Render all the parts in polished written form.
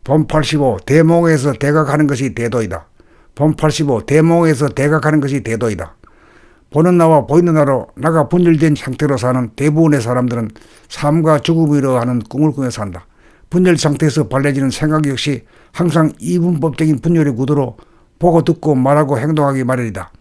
본85 대몽에서 대각하는 것이 대도이다. 본85 대몽에서 대각하는 것이 대도이다. 보는 나와 보이는 나로 나가 분열된 상태로 사는 대부분의 사람들은 삶과 죽음이라 하는 꿈을 꾸며 산다. 분열 상태에서 발려지는 생각 역시 항상 이분법적인 분열의 구도로 보고 듣고 말하고 행동하기 마련이다.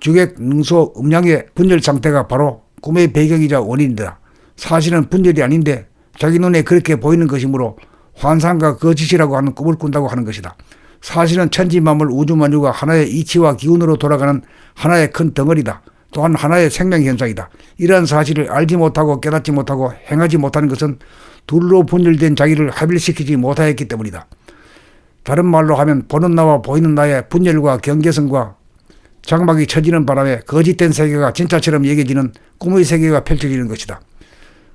주객, 능소, 음양의 분열 상태가 바로 꿈의 배경이자 원인이다. 사실은 분열이 아닌데 자기 눈에 그렇게 보이는 것이므로 환상과 거짓이라고 하는 꿈을 꾼다고 하는 것이다. 사실은 천지만물 우주만유가 하나의 이치와 기운으로 돌아가는 하나의 큰 덩어리다. 또한 하나의 생명현상이다. 이러한 사실을 알지 못하고 깨닫지 못하고 행하지 못하는 것은 둘로 분열된 자기를 합일시키지 못하였기 때문이다. 다른 말로 하면 보는 나와 보이는 나의 분열과 경계선과 장막이 쳐지는 바람에 거짓된 세계가 진짜처럼 여겨지는 꿈의 세계가 펼쳐지는 것이다.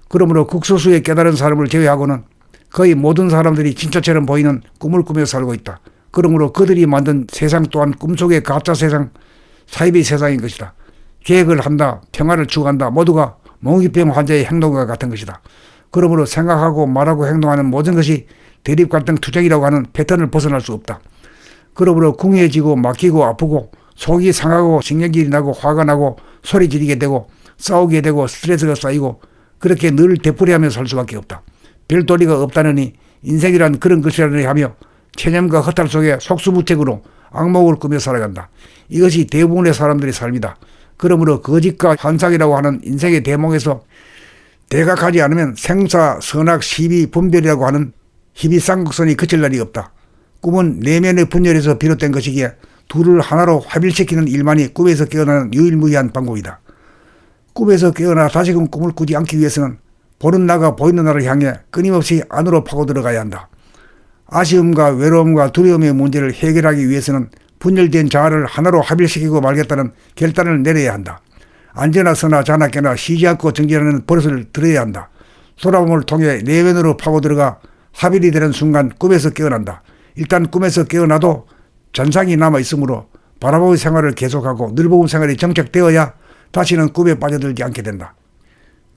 그러므로 극소수의 깨달은 사람을 제외하고는 거의 모든 사람들이 진짜처럼 보이는 꿈을 꾸며 살고 있다. 그러므로 그들이 만든 세상 또한 꿈속의 가짜 세상, 사이비 세상인 것이다. 계획을 한다, 평화를 추구한다, 모두가 몽유병 환자의 행동과 같은 것이다. 그러므로 생각하고 말하고 행동하는 모든 것이 대립 갈등 투쟁이라고 하는 패턴을 벗어날 수 없다. 그러므로 궁해지고 막히고 아프고 속이 상하고 신경질이 나고 화가 나고 소리 지르게 되고 싸우게 되고 스트레스가 쌓이고 그렇게 늘 되풀이하며 살 수밖에 없다. 별도리가 없다느니 인생이란 그런 것이라니 하며 체념과 허탈 속에 속수무책으로 악몽을 꾸며 살아간다. 이것이 대부분의 사람들의 삶이다. 그러므로 거짓과 환상이라고 하는 인생의 대몽에서 대각하지 않으면 생사, 선악, 시비, 분별이라고 하는 희비쌍극선이 그칠 날이 없다. 꿈은 내면의 분열에서 비롯된 것이기에 둘을 하나로 합일시키는 일만이 꿈에서 깨어나는 유일무이한 방법이다. 꿈에서 깨어나 다시금 꿈을 꾸지 않기 위해서는 보는 나가 보이는 나를 향해 끊임없이 안으로 파고 들어가야 한다. 아쉬움과 외로움과 두려움의 문제를 해결하기 위해서는 분열된 자아를 하나로 합일시키고 말겠다는 결단을 내려야 한다. 앉으나 서나 자나 깨나 쉬지 않고 정진하는 버릇을 들여야 한다. 돌아봄을 통해 내면으로 파고 들어가 합일이 되는 순간 꿈에서 깨어난다. 일단 꿈에서 깨어나도 잔상이 남아있으므로 바라보는 생활을 계속하고 늘보는 생활이 정착되어야 다시는 꿈에 빠져들지 않게 된다.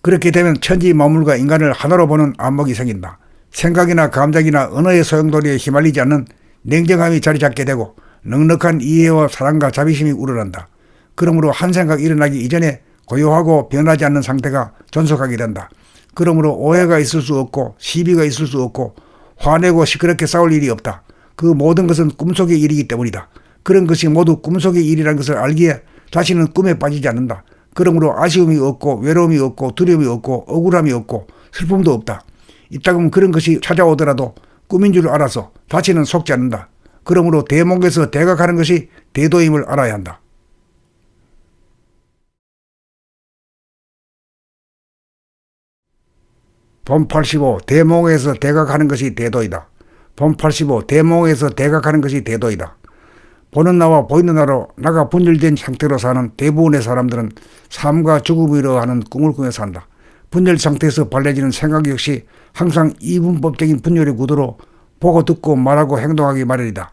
그렇게 되면 천지 만물과 인간을 하나로 보는 안목이 생긴다. 생각이나 감정이나 언어의 소용돌이에 휘말리지 않는 냉정함이 자리 잡게 되고 넉넉한 이해와 사랑과 자비심이 우러난다. 그러므로 한 생각 일어나기 이전에 고요하고 변하지 않는 상태가 존속하게 된다. 그러므로 오해가 있을 수 없고 시비가 있을 수 없고 화내고 시끄럽게 싸울 일이 없다. 그 모든 것은 꿈속의 일이기 때문이다. 그런 것이 모두 꿈속의 일이라는 것을 알기에 다시는 꿈에 빠지지 않는다. 그러므로 아쉬움이 없고 외로움이 없고 두려움이 없고 억울함이 없고 슬픔도 없다. 이따금 그런 것이 찾아오더라도 꿈인 줄 알아서 다시는 속지 않는다. 그러므로 대몽에서 대각하는 것이 대도임을 알아야 한다. 본85 대몽에서 대각하는 것이 대도이다. 본85 대몽에서 대각하는 것이 대도이다. 보는 나와 보이는 나로 나가 분열된 상태로 사는 대부분의 사람들은 삶과 죽음이라 하는 꿈을 꾸며 산다. 분열 상태에서 발려지는 생각 역시 항상 이분법적인 분열의 구도로 보고 듣고 말하고 행동하기 마련이다.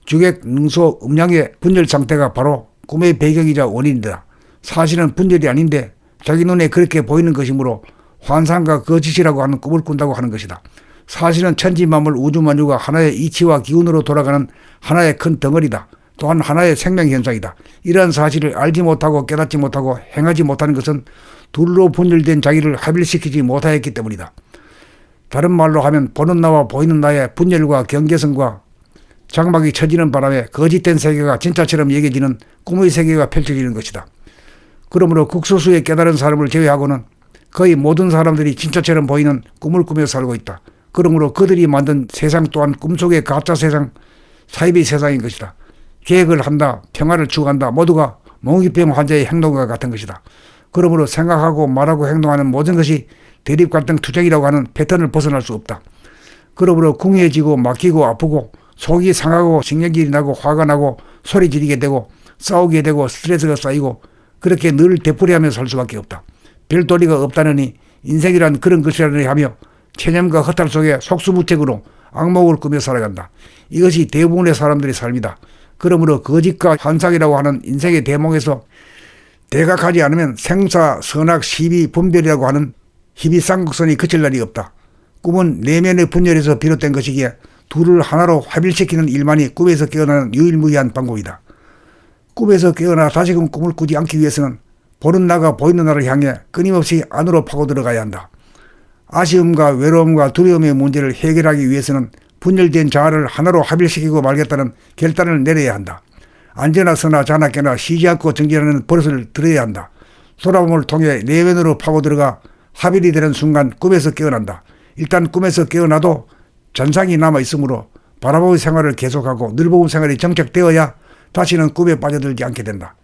주객, 능소, 음양의 분열 상태가 바로 꿈의 배경이자 원인이다. 사실은 분열이 아닌데 자기 눈에 그렇게 보이는 것이므로 환상과 거짓이라고 하는 꿈을 꾼다고 하는 것이다. 사실은 천지만물 우주만유가 하나의 이치와 기운으로 돌아가는 하나의 큰 덩어리다. 또한 하나의 생명현상이다. 이러한 사실을 알지 못하고 깨닫지 못하고 행하지 못하는 것은 둘로 분열된 자기를 합일시키지 못하였기 때문이다. 다른 말로 하면 보는 나와 보이는 나의 분열과 경계선과 장막이 쳐지는 바람에 거짓된 세계가 진짜처럼 여겨지는 꿈의 세계가 펼쳐지는 것이다. 그러므로 극소수의 깨달은 사람을 제외하고는 거의 모든 사람들이 진짜처럼 보이는 꿈을 꾸며 살고 있다. 그러므로 그들이 만든 세상 또한 꿈속의 가짜 세상, 사이비 세상인 것이다. 계획을 한다, 평화를 추구한다, 모두가 몽유병 환자의 행동과 같은 것이다. 그러므로 생각하고 말하고 행동하는 모든 것이 대립 갈등 투쟁이라고 하는 패턴을 벗어날 수 없다. 그러므로 궁해지고 막히고 아프고 속이 상하고 신경질이 나고 화가 나고 소리 지르게 되고 싸우게 되고 스트레스가 쌓이고 그렇게 늘 되풀이하며 살 수밖에 없다. 별도리가 없다느니 인생이란 그런 것이라니 하며 체념과 허탈 속에 속수무책으로 악몽을 꾸며 살아간다. 이것이 대부분의 사람들의 삶이다. 그러므로 거짓과 환상이라고 하는 인생의 대몽에서 대각하지 않으면 생사, 선악, 시비, 분별이라고 하는 희비쌍극선이 그칠 날이 없다. 꿈은 내면의 분열에서 비롯된 것이기에 둘을 하나로 합일시키는 일만이 꿈에서 깨어나는 유일무이한 방법이다. 꿈에서 깨어나 다시금 꿈을 꾸지 않기 위해서는 보는 나가 보이는 나를 향해 끊임없이 안으로 파고 들어가야 한다. 아쉬움과 외로움과 두려움의 문제를 해결하기 위해서는 분열된 자아를 하나로 합일시키고 말겠다는 결단을 내려야 한다. 앉으나 서나 자나 깨나 쉬지 않고 정진하는 버릇을 들여야 한다. 돌아봄을 통해 내면으로 파고 들어가 합일이 되는 순간 꿈에서 깨어난다. 일단 꿈에서 깨어나도 전상이 남아있으므로 바라보기 생활을 계속하고 늘보기 생활이 정착되어야 다시는 꿈에 빠져들지 않게 된다.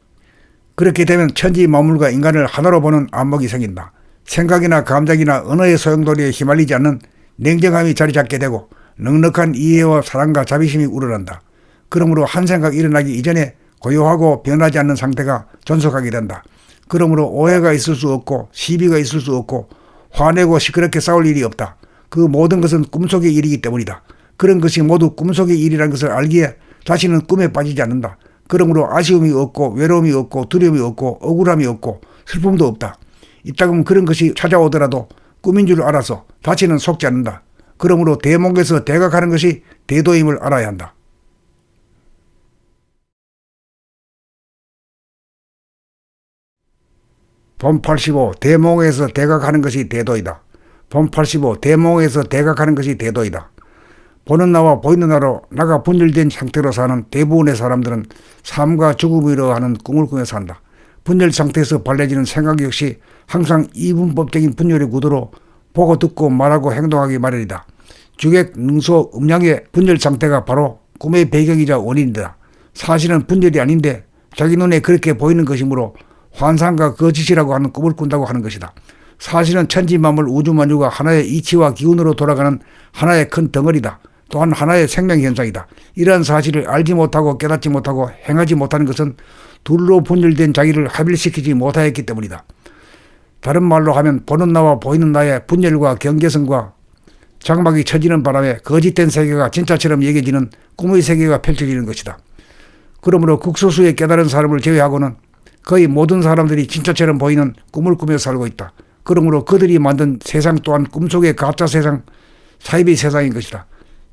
그렇게 되면 천지 만물과 인간을 하나로 보는 안목이 생긴다. 생각이나 감정이나 언어의 소용돌이에 휘말리지 않는 냉정함이 자리 잡게 되고 넉넉한 이해와 사랑과 자비심이 우러난다. 그러므로 한 생각 일어나기 이전에 고요하고 변하지 않는 상태가 존속하게 된다. 그러므로 오해가 있을 수 없고 시비가 있을 수 없고 화내고 시끄럽게 싸울 일이 없다. 그 모든 것은 꿈속의 일이기 때문이다. 그런 것이 모두 꿈속의 일이라는 것을 알기에 다시는 꿈에 빠지지 않는다. 그러므로 아쉬움이 없고 외로움이 없고 두려움이 없고 억울함이 없고 슬픔도 없다. 이따금 그런 것이 찾아오더라도 꿈인 줄 알아서 다시는 속지 않는다. 그러므로 대목에서 대가 가는 것이 대도임을 알아야 한다. 본 85 대목에서 대가 가는 것이 대도이다. 본 85 대목에서 대가 가는 것이 대도이다. 보는 나와 보이는 나로 나가 분열된 상태로 사는 대부분의 사람들은 삶과 죽음이라 하는 꿈을 꾸며 산다. 분열 상태에서 발려지는 생각 역시 항상 이분법적인 분열의 구도로 보고 듣고 말하고 행동하기 마련이다. 주객, 능소, 음양의 분열 상태가 바로 꿈의 배경이자 원인이다. 사실은 분열이 아닌데 자기 눈에 그렇게 보이는 것이므로 환상과 거짓이라고 하는 꿈을 꾼다고 하는 것이다. 사실은 천지만물 우주만유가 하나의 이치와 기운으로 돌아가는 하나의 큰 덩어리다. 또한 하나의 생명현상이다. 이러한 사실을 알지 못하고 깨닫지 못하고 행하지 못하는 것은 둘로 분열된 자기를 합일시키지 못하였기 때문이다. 다른 말로 하면 보는 나와 보이는 나의 분열과 경계선과 장막이 쳐지는 바람에 거짓된 세계가 진짜처럼 여겨지는 꿈의 세계가 펼쳐지는 것이다. 그러므로 극소수의 깨달은 사람을 제외하고는 거의 모든 사람들이 진짜처럼 보이는 꿈을 꾸며 살고 있다. 그러므로 그들이 만든 세상 또한 꿈속의 가짜 세상, 사이비 세상인 것이다.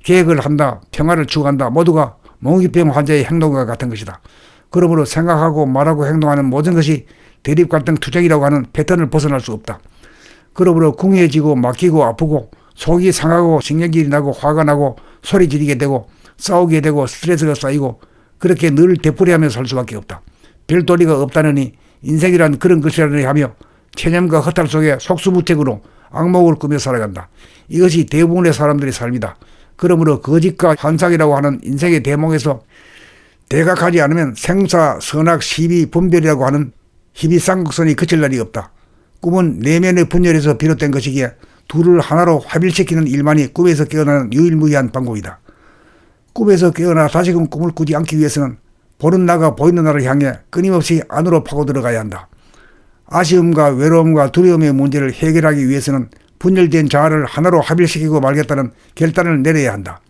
계획을 한다, 평화를 추구한다, 모두가 몽유병 환자의 행동과 같은 것이다. 그러므로 생각하고 말하고 행동하는 모든 것이 대립 갈등 투쟁이라고 하는 패턴을 벗어날 수 없다. 그러므로 궁해지고 막히고 아프고 속이 상하고 신경질이 나고 화가 나고 소리 지르게 되고 싸우게 되고 스트레스가 쌓이고 그렇게 늘 되풀이하며 살 수밖에 없다. 별도리가 없다느니 인생이란 그런 것이라니 하며 체념과 허탈 속에 속수무책으로 악몽을 꾸며 살아간다. 이것이 대부분의 사람들의 삶이다. 그러므로 거짓과 환상이라고 하는 인생의 대목에서 대각하지 않으면 생사, 선악, 시비, 분별이라고 하는 희비쌍극선이 그칠 날이 없다. 꿈은 내면의 분열에서 비롯된 것이기에 둘을 하나로 합일시키는 일만이 꿈에서 깨어나는 유일무이한 방법이다. 꿈에서 깨어나 다시금 꿈을 꾸지 않기 위해서는 보는 나가 보이는 나를 향해 끊임없이 안으로 파고 들어가야 한다. 아쉬움과 외로움과 두려움의 문제를 해결하기 위해서는 분열된 자아를 하나로 합일시키고 말겠다는 결단을 내려야 한다.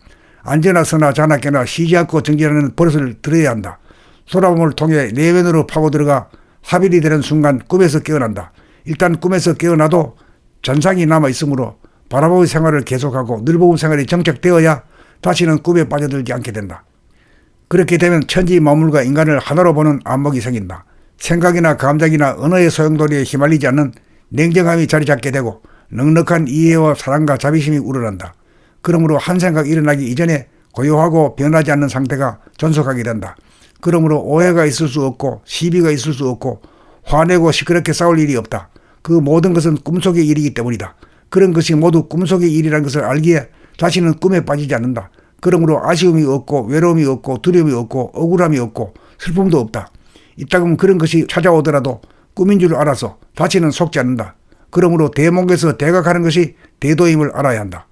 앉으나 서나 자나 깨나 쉬지 않고 정진하는 버릇을 들여야 한다. 돌아봄을 통해 내면으로 파고 들어가 합일이 되는 순간 꿈에서 깨어난다. 일단 꿈에서 깨어나도 전상이 남아있으므로 바라보기 생활을 계속하고 늘보기 생활이 정착되어야 다시는 꿈에 빠져들지 않게 된다. 그렇게 되면 천지 만물과 인간을 하나로 보는 안목이 생긴다. 생각이나 감정이나 언어의 소용돌이에 휘말리지 않는 냉정함이 자리 잡게 되고 넉넉한 이해와 사랑과 자비심이 우러난다. 그러므로 한 생각 일어나기 이전에 고요하고 변하지 않는 상태가 존속하게 된다. 그러므로 오해가 있을 수 없고 시비가 있을 수 없고 화내고 시끄럽게 싸울 일이 없다. 그 모든 것은 꿈속의 일이기 때문이다. 그런 것이 모두 꿈속의 일이라는 것을 알기에 다시는 꿈에 빠지지 않는다. 그러므로 아쉬움이 없고 외로움이 없고 두려움이 없고 억울함이 없고 슬픔도 없다. 이따금 그런 것이 찾아오더라도 꿈인 줄 알아서 다시는 속지 않는다. 그러므로 대목에서 대각하는 것이 대도임을 알아야 한다.